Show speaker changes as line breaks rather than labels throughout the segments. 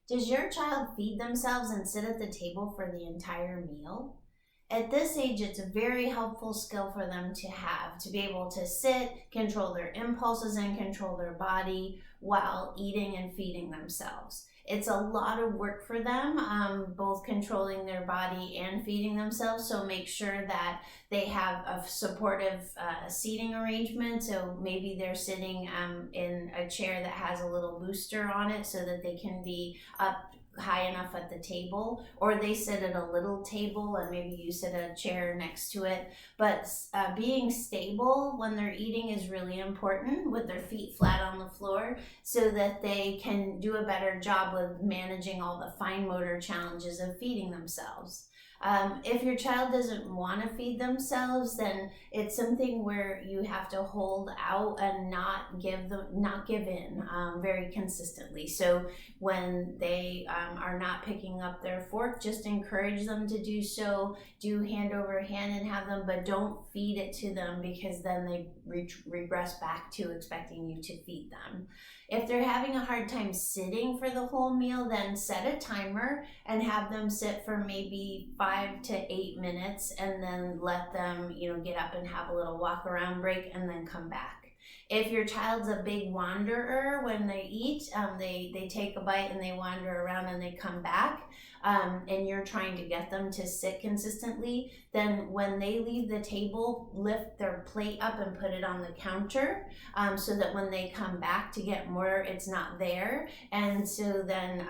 Does your child feed themselves and sit at the table for the entire meal? At this age, it's a very helpful skill for them to be able to sit, control their impulses, and control their body while eating and feeding themselves. It's a lot of work for them, both controlling their body and feeding themselves. So make sure that they have a supportive seating arrangement. So maybe they're sitting in a chair that has a little booster on it so that they can be up high enough at the table, or they sit at a little table and maybe you sit at a chair next to it. But being stable when they're eating is really important, with their feet flat on the floor, so that they can do a better job with managing all the fine motor challenges of feeding themselves. If your child doesn't want to feed themselves, then it's something where you have to hold out and not give in very consistently. So when they are not picking up their fork, just encourage them to do so. Do hand over hand and have them, but don't feed it to them, because then they regress back to expecting you to feed them. If they're having a hard time sitting for the whole meal, then set a timer and have them sit for maybe 5 to 8 minutes, and then let them, get up and have a little walk around break and then come back. If your child's a big wanderer when they eat, they take a bite and they wander around and they come back, and you're trying to get them to sit consistently, then when they leave the table, lift their plate up and put it on the counter, so that when they come back to get more, it's not there. And so then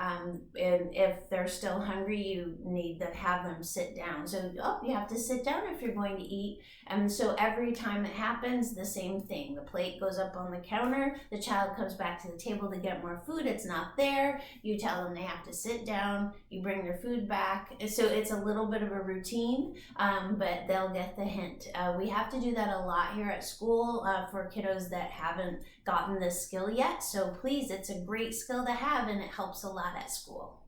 if they're still hungry, you need to have them sit down. So you have to sit down if you're going to eat. And so every time it happens, the same thing. The plate goes up on the counter, the child comes back to the table to get more food, it's not there, you tell them they have to sit down, you bring their food back. So it's a little bit of a routine, but they'll get the hint. We have to do that a lot here at school for kiddos that haven't gotten this skill yet. So please, it's a great skill to have, and it helps a lot at school.